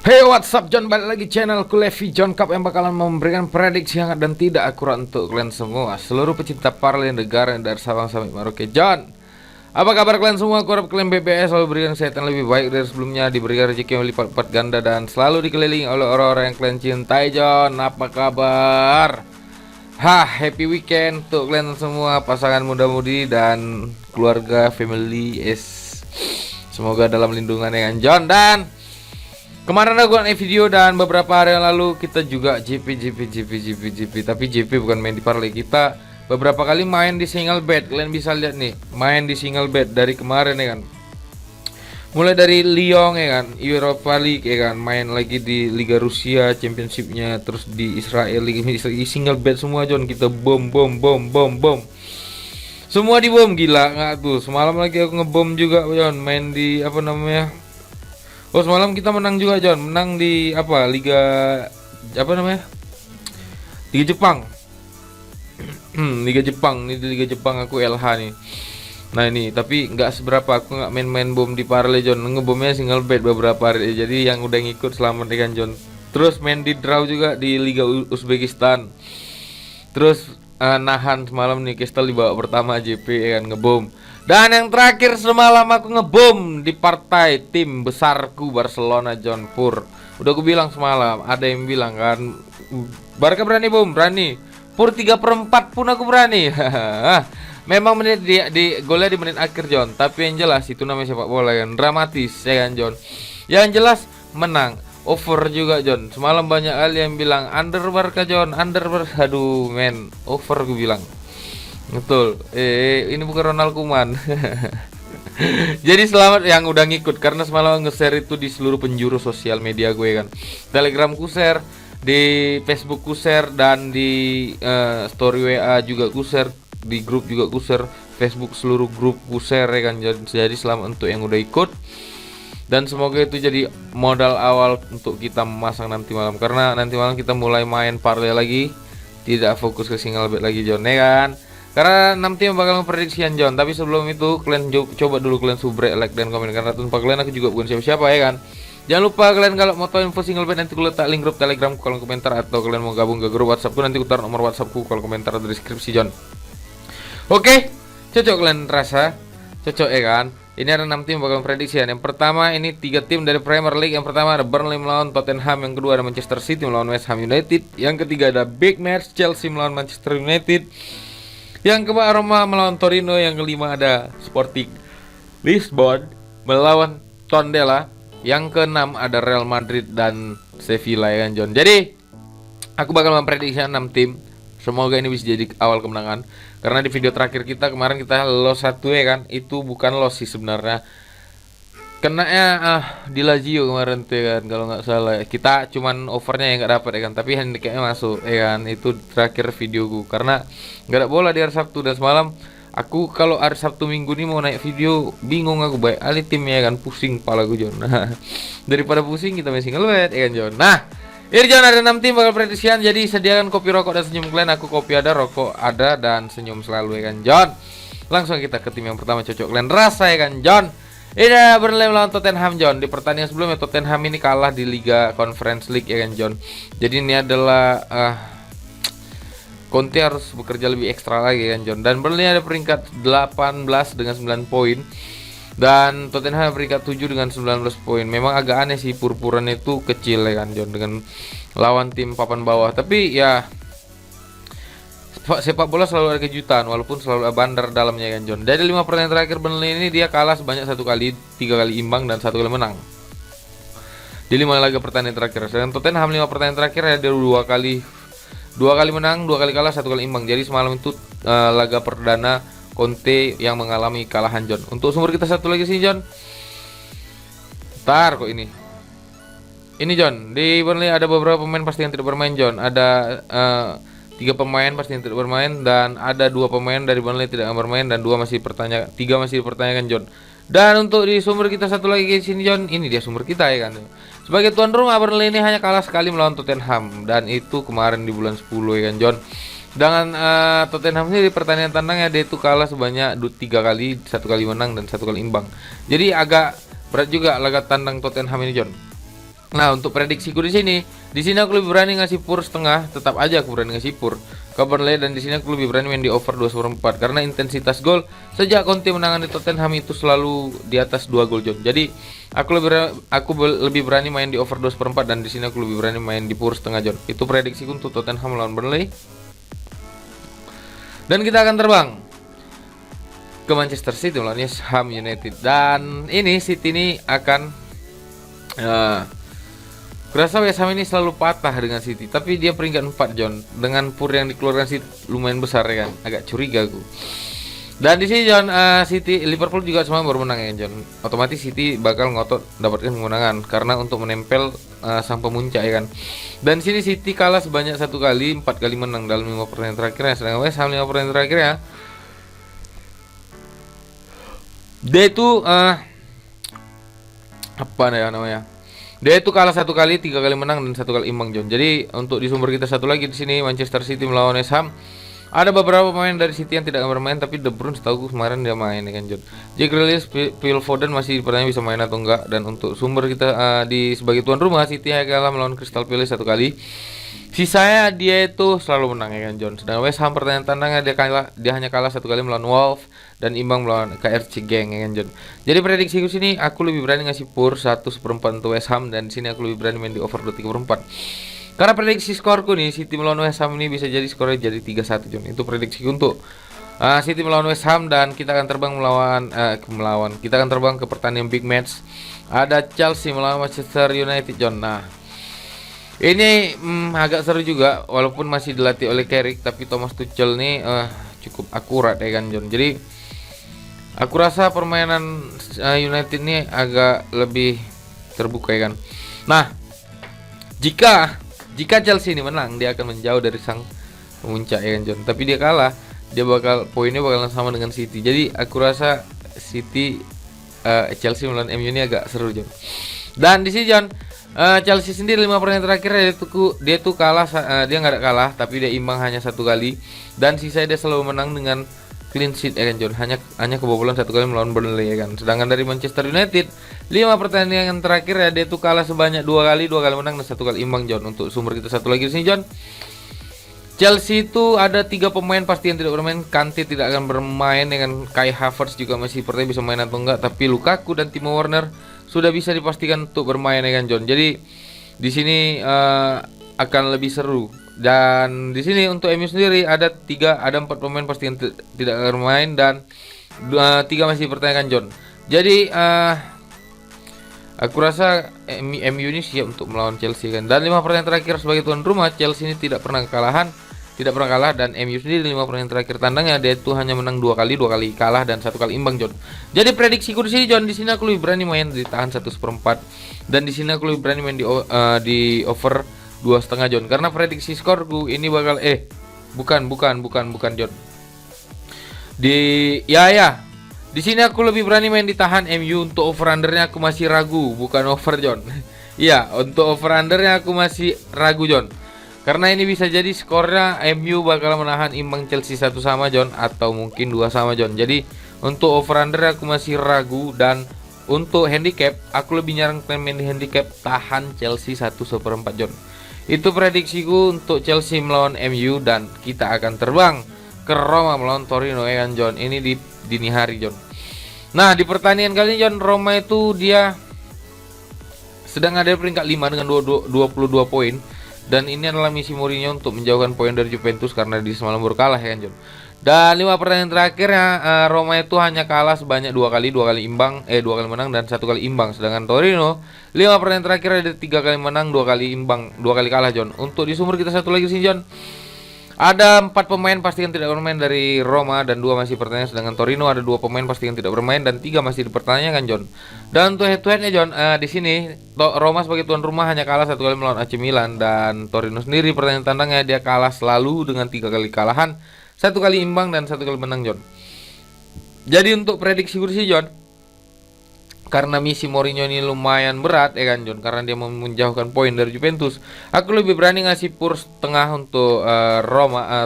Hey, what's up John, balik lagi channelku Levi John Cup yang bakalan memberikan prediksi hangat dan tidak akurat untuk kalian semua, seluruh pecinta parley negara dari Sabang sampai Merauke. John, apa kabar kalian semua? Aku harap kalian BBS selalu berikan kesehatan lebih baik dari sebelumnya, diberikan rezeki yang lipat-lipat ganda dan selalu dikelilingi oleh orang-orang yang kalian cintai. John, apa kabar? Happy weekend untuk kalian semua, pasangan muda-mudi dan keluarga family is semoga dalam lindungan dengan John. Dan kemarin aku buat video dan beberapa hari yang lalu kita juga JP. Tapi JP bukan main di parlay, kita beberapa kali main di single bet. Kalian bisa lihat nih, main di single bet dari kemarin ya kan. Mulai dari Lyon ya kan, Europa League ya kan, main lagi di Liga Rusia Championship-nya, terus di Israel League, single bet semua John. Kita bom. Semua di bom, gila nggak tuh. Semalam lagi aku ngebom juga John, main di apa namanya? Oh, semalam kita menang juga John, menang di apa? Liga apa namanya? Liga Jepang. Liga Jepang, ini di Liga Jepang aku LH nih. Nah ini, tapi nggak seberapa, aku nggak main-main bom di parlay John, ngebomnya single bet beberapa hari. Jadi yang udah ngikut selamat ikan John. Terus main di draw juga di Liga Uzbekistan. Terus nahan semalam nih Kristal di babak pertama JP ya kan, ngebom. Dan yang terakhir semalam aku ngebom di partai tim besarku Barcelona John Pur. Udah aku bilang semalam, ada yang bilang kan, Barca berani bom, berani. Pur 3/4 pun aku berani. Memang menit di golnya di menit akhir John, tapi yang jelas itu namanya sepak bola kan, dramatis ya kan John. Yang jelas menang, over juga John. Semalam banyak kali yang bilang under Barca John, under Barca. Aduh men, over gue bilang. Betul. Ini bukan Ronald Koeman. Jadi selamat yang udah ngikut, karena semalam nge-share itu di seluruh penjuru sosial media gue kan. Telegram ku share, di Facebook ku share, dan di story WA juga ku share, di grup juga ku share, Facebook seluruh grup ku share ya kan. Jadi selamat untuk yang udah ikut. Dan semoga itu jadi modal awal untuk kita memasang nanti malam, karena nanti malam kita mulai main parlay lagi, tidak fokus ke single bet lagi John ya kan. Karena 6 tim bakal memprediksian John. Tapi sebelum itu kalian coba dulu kalian subrek, like dan komen, karena tanpa kalian aku juga bukan siapa-siapa ya kan. Jangan lupa kalian kalau mau tahu info single bet, nanti aku letak link grup Telegramku kolom komentar, atau kalian mau gabung ke grup WhatsAppku, nanti aku taruh nomor WhatsAppku kolom komentar atau deskripsi John. Oke, cocok kalian rasa? Cocok ya kan? Ini ada 6 tim bakal prediksian. Yang pertama ini 3 tim dari Premier League. Yang pertama ada Burnley melawan Tottenham, yang kedua ada Manchester City melawan West Ham United, yang ketiga ada big match Chelsea melawan Manchester United, yang keempat Roma melawan Torino, yang kelima ada Sporting Lisbon melawan Tondela, yang keenam ada Real Madrid dan Sevilla ya kan John. Jadi aku bakal memprediksi 6 tim. Semoga ini bisa jadi awal kemenangan. Karena di video terakhir kita kemarin kita loss 1 ya kan. Itu bukan loss sih sebenarnya, kenanya di Lazio kemarin tuh ya kan, kalau nggak salah. Kita cuman overnya yang nggak dapat ya kan, tapi handicapnya masuk ya kan. Itu terakhir videoku, karena nggak ada bola di hari Sabtu. Dan semalam aku kalau hari Sabtu Minggu nih mau naik video bingung aku, baik alih tim ya kan, pusing kepala gue John. Nah, daripada pusing kita main single bet ya kan John. Nah ini John, ada 6 tim bakal prediksian. Jadi sediakan kopi, rokok, dan senyum kalian. Aku kopi ada, rokok ada, dan senyum selalu ya kan John. Langsung kita ke tim yang pertama, cocok kalian rasa ya kan John. Ini Burnley melawan Tottenham John. Di pertandingan sebelumnya Tottenham ini kalah di Liga Conference League ya kan John. Jadi ini adalah Conte harus bekerja lebih ekstra lagi kan John. Dan Burnley ada peringkat 18 dengan 9 poin, dan Tottenham peringkat 7 dengan 19 poin. Memang agak aneh sih, purpuran itu kecil ya kan John, dengan lawan tim papan bawah. Tapi ya sepak bola selalu ada kejutan, walaupun selalu ada bandar dalamnya kan John. Dari 5 pertandingan terakhir Burnley ini dia kalah sebanyak 1 kali, 3 kali imbang, dan 1 kali menang di 5 laga pertandingan terakhir. Sedangkan Tottenham 5 pertandingan terakhir ada 2 kali menang, 2 kali kalah, 1 kali imbang. Jadi semalam itu laga perdana Conte yang mengalami kalahan John. Untuk sumber kita satu lagi sih John. Ntar kok ini John, di Burnley ada beberapa pemain pasti yang tidak bermain John. Ada 3 pemain pasti yang tidak bermain, dan ada 2 pemain dari Burnley tidak bermain, dan 3 masih dipertanyakan John. Dan untuk di sumber kita satu lagi di sini John, ini dia sumber kita ya kan. Sebagai tuan rumah Burnley ini hanya kalah sekali melawan Tottenham, dan itu kemarin di bulan 10 ya kan John. Sedangkan Tottenham ini di pertandingan tandangnya dia itu kalah sebanyak 3 kali, 1 kali menang dan 1 kali imbang. Jadi agak berat juga laga tandang Tottenham ini John. Nah, untuk prediksiku di sini aku lebih berani ngasih pur setengah, tetap aja aku berani ngasih pur ke Burnley, dan di sini aku lebih berani main di over 2/4 karena intensitas gol sejak Conte menangani Tottenham itu selalu di atas 2 gol, John. Jadi lebih berani main di over 2/4, dan di sini aku lebih berani main di pur setengah, John. Itu prediksiku untuk Tottenham lawan Burnley. Dan kita akan terbang ke Manchester City melawan West Ham United, dan ini City ini akan kurasa West Ham ini selalu patah dengan City, tapi dia peringkat 4, John. Dengan pur yang dikeluarkan City lumayan besar ya kan, agak curiga aku. Dan di sini, John, Liverpool juga semalam baru menang ya, John. Otomatis City bakal ngotot dapatkan kemenangan karena untuk menempel sang pemuncak ya kan. Dan di sini City kalah sebanyak 1 kali, 4 kali menang dalam 5 pertandingan terakhirnya, sedangkan West Ham 5 pertandingan terakhirnya dia itu apa ya namanya? Dia itu kalah 1 kali, 3 kali menang dan 1 kali imbang, John. Jadi untuk di sumber kita satu lagi di sini Manchester City melawan West Ham. Ada beberapa pemain dari City yang tidak akan bermain, tapi De Bruyne setahu kemarin dia main ya kan, John. Jack Grealish, Phil Foden masih dipertanyaan bisa main atau enggak. Dan untuk sumber kita di sebagai tuan rumah, City kalah melawan Crystal Palace 1 kali. Sisanya dia itu selalu menang ya kan, John. Sedangkan West Ham pertandingan tandangnya dia hanya kalah 1 kali melawan Wolves dan imbang melawan KRC Genk ya kan, John. Jadi prediksiku sini aku lebih berani ngasih pur 1/4 untuk West Ham, dan di sini aku lebih berani main di over 2/3/4. Karena prediksi skorku nih City melawan West Ham ini bisa jadi skornya jadi 3-1, John. Itu prediksiku untuk City melawan West Ham, dan kita akan terbang kita akan terbang ke pertandingan big match. Ada Chelsea melawan Manchester United, John. Nah, ini agak seru juga walaupun masih dilatih oleh Carrick, tapi Thomas Tuchel nih cukup akurat ya kan, John. Jadi aku rasa permainan United ini agak lebih terbuka ya kan. Nah, jika Chelsea ini menang, dia akan menjauh dari sang pemuncak ya kan, John. Tapi dia kalah, poinnya bakalan sama dengan City. Jadi aku rasa Chelsea melawan MU ini agak seru, John. Dan di sini, John, Chelsea sendiri 5 pertandingan terakhir dia tuh kalah, dia nggak ada kalah, tapi dia imbang hanya 1 kali, dan sisanya dia selalu menang dengan clean sheet ya kan, John. Hanya kebobolan 1 kali melawan Burnley ya kan. Sedangkan dari Manchester United 5 pertandingan terakhir ya dia tuh kalah sebanyak 2 kali menang dan 1 kali imbang, John. Untuk sumber kita satu lagi di sini, John, Chelsea itu ada 3 pemain pasti yang tidak bermain. Kante tidak akan bermain, dengan Kai Havertz juga masih pertanyaan bisa main atau enggak, tapi Lukaku dan Timo Werner sudah bisa dipastikan untuk bermain ya kan, John. Jadi di sini akan lebih seru. Dan di sini untuk MU sendiri ada 4 pemain pasti yang tidak akan bermain, dan 3 masih dipertanyakan, John. Jadi aku rasa MU ini siap untuk melawan Chelsea kan. Dan 5 pertandingan terakhir sebagai tuan rumah, Chelsea ini tidak pernah kalah, dan MU sendiri 5 pertandingan terakhir tandangnya dia itu hanya menang 2 kali kalah dan 1 kali imbang, John. Jadi prediksiku di sini, John, di sini aku lebih berani main ditahan 1/4, dan di sini aku lebih berani main di over 2,5, John. Karena prediksi skorku ini bakal bukan, John. Di sini aku lebih berani main ditahan MU. Untuk over undernya aku masih ragu, bukan over, John. Iya, untuk over undernya aku masih ragu, John. Karena ini bisa jadi skornya MU bakal menahan imbang Chelsea 1-1, John, atau mungkin 2-2, John. Jadi untuk over under aku masih ragu, dan untuk handicap aku lebih nyarankan main di handicap tahan Chelsea 1/4, John. Itu prediksiku untuk Chelsea melawan MU, dan kita akan terbang ke Roma melawan Torino ya kan, John. Ini di dini hari, John. Nah, di pertandingan kali ini, John, Roma itu dia sedang ada di peringkat 5 dengan 22 poin. Dan ini adalah misi Mourinho untuk menjauhkan poin dari Juventus karena di semalam baru kalah ya kan, John. Dan 5 pertandingan terakhirnya Roma itu hanya kalah sebanyak 2 kali menang dan 1 kali imbang. Sedangkan Torino 5 pertandingan terakhir ada 3 kali menang, 2 kali imbang, 2 kali kalah, John. Untuk di sumber kita satu lagi sih, John, ada 4 pemain pasti yang tidak bermain dari Roma dan 2 masih pertanyaan. Sedangkan Torino ada 2 pemain pasti yang tidak bermain dan 3 masih dipertanyakan, John. Dan untuk head to headnya, John, di sini Roma sebagai tuan rumah hanya kalah 1 kali melawan AC Milan, dan Torino sendiri pertandingan tandangnya dia kalah selalu dengan 3 kali kalahan, 1 kali imbang dan 1 kali menang, John. Jadi untuk prediksi kursi, John, karena misi Mourinho ini lumayan berat ya kan, John, karena dia mau menjauhkan poin dari Juventus, aku lebih berani ngasih pur setengah untuk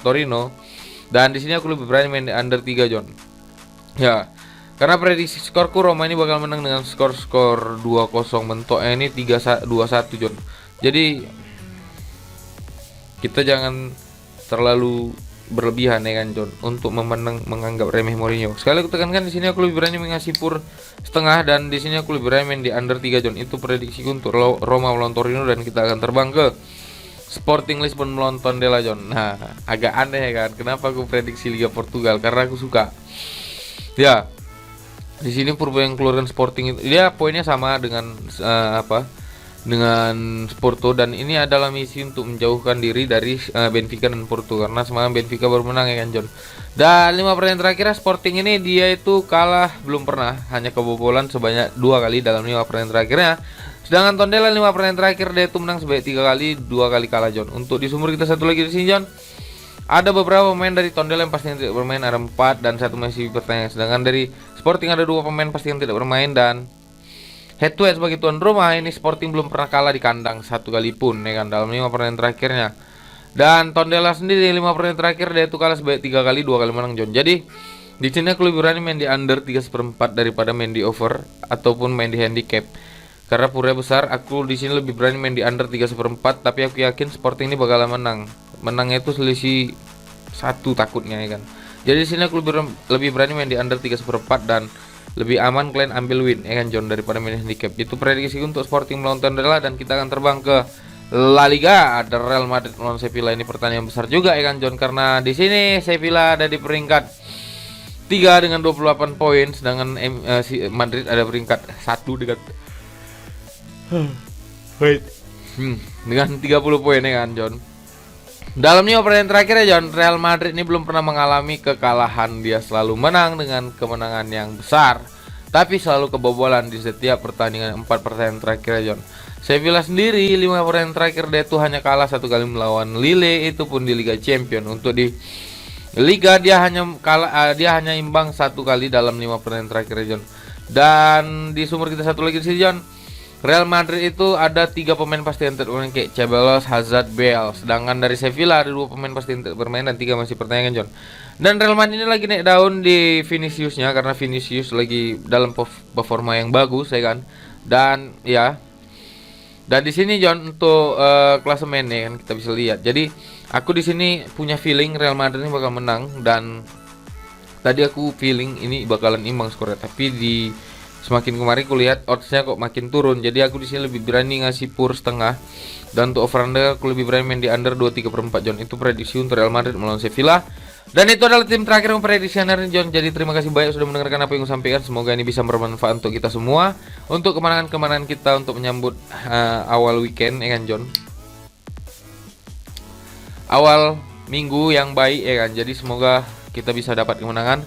Torino, dan di sini aku lebih berani main under 3, John. Ya, Karena prediksi skorku Roma ini bakal menang dengan skor 2-0, mentoknya ini 3-2-1 John. Jadi kita jangan terlalu berlebihan ya kan John untuk menganggap remeh Mourinho. Sekali aku tekankan di sini aku lebih berani mengasih pur setengah, dan di sini aku lebih berani main di under 3 John. Itu prediksiku untuk Roma melawan Torino, dan kita akan terbang ke Sporting Lisbon melawan Tondela John. Nah, agak aneh ya kan. Kenapa aku prediksi Liga Portugal? Karena aku suka. Ya, di sini purba yang keluarkan Sporting itu dia poinnya sama dengan dengan Porto, dan ini adalah misi untuk menjauhkan diri dari Benfica dan Porto, karena semalam Benfica baru menang ya kan John. Dan 5 pertandingan terakhir Sporting ini dia itu kalah belum pernah, hanya kebobolan sebanyak 2 kali dalam 5 pertandingan terakhirnya. Sedangkan Tondela 5 pertandingan terakhir dia itu menang sebanyak 3 kali, 2 kali kalah John. Untuk di sumber kita satu lagi di sini John. Ada beberapa pemain dari Tondela yang pastinya tidak bermain, ada 4 dan 1 masih bertanding. Sedangkan dari Sporting ada 2 pemain pasti yang tidak bermain, dan head to head sebagai tuan rumah ini Sporting belum pernah kalah di kandang 1 kali pun ya kan dalam 5 pertandingan terakhirnya. Dan Tondela sendiri 5 pertandingan terakhir dia itu kalah sebanyak 3 kali, 2 kali menang John. Jadi di sini aku lebih berani main di under 3/4 daripada main di over ataupun main di handicap. Karena purnya besar, aku di sini lebih berani main di under 3/4, tapi aku yakin Sporting ini bakalan menang. Menangnya itu selisih 1 takutnya ya kan. Jadi di sini aku lebih berani main di under 3/4 dan lebih aman kalian ambil win ya kan John daripada main handicap. Itu prediksi untuk Sporting melawan Tondela, dan kita akan terbang ke La Liga. Ada Real Madrid melawan Sevilla, ini pertandingan besar juga ya kan John, karena di sini Sevilla ada di peringkat 3 dengan 28 poin, sedangkan Madrid ada peringkat 1 dengan 30 poin ya kan John. Dalam 5 pertandingan terakhir ya John, Real Madrid ini belum pernah mengalami kekalahan. Dia selalu menang dengan kemenangan yang besar, tapi selalu kebobolan di setiap pertandingan 4 pertandingan terakhir ya John. Sevilla sendiri 5 pertandingan terakhir dia tuh hanya kalah 1 kali melawan Lille, itu pun di Liga Champion. Untuk di Liga dia hanya imbang 1 kali dalam 5 pertandingan terakhir ya John. Dan di sumber kita satu lagi sih John, Real Madrid itu ada 3 pemain pasti yang tidak bermain kayak Ceballos, Hazard, Bale. Sedangkan dari Sevilla ada 2 pemain pasti yang tidak bermain dan 3 masih pertandingan John. Dan Real Madrid ini lagi naik daun di Viniciusnya, karena Vinicius lagi dalam performa yang bagus ya kan. Dan ya, dan di sini John untuk klasemen ya kan kita bisa lihat. Jadi aku di sini punya feeling Real Madrid ini bakal menang, dan tadi aku feeling ini bakalan imbang skornya, tapi di semakin kemarin aku lihat oddsnya kok makin turun. Jadi aku di sini lebih berani ngasih pur setengah, dan untuk over under aku lebih berani main di under 2/3/4 John. Itu prediksi untuk Real Madrid melawan Sevilla. Dan itu adalah tim terakhir yang prediksi hari ini John. Jadi terima kasih banyak sudah mendengarkan apa yang aku sampaikan. Semoga ini bisa bermanfaat untuk kita semua, untuk kemenangan-kemenangan kita untuk menyambut awal weekend ya kan John. Awal minggu yang baik ya kan. Jadi semoga kita bisa dapat kemenangan.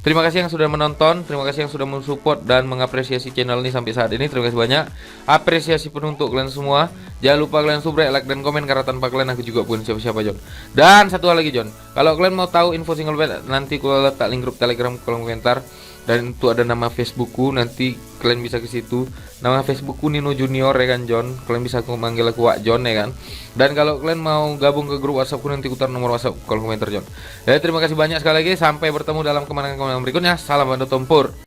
Terima kasih yang sudah menonton, terima kasih yang sudah mensupport dan mengapresiasi channel ini sampai saat ini. Terima kasih banyak. Apresiasi penuh untuk kalian semua. Jangan lupa kalian subscribe, like dan komen, karena tanpa kalian aku juga pun siapa-siapa John. Dan satu hal lagi John, kalau kalian mau tahu info single bed, nanti aku letak link grup Telegram di kolom komentar. Dan itu ada nama Facebookku, nanti kalian bisa ke situ. Nama Facebookku Nino Junior ya kan John. Kalian bisa manggil aku Wak John ya kan. Dan kalau kalian mau gabung ke grup WhatsAppku, nanti putar nomor WhatsApp kolom komentar John. Jadi terima kasih banyak sekali lagi. Sampai bertemu dalam kemenangan berikutnya. Salam bantu tempur.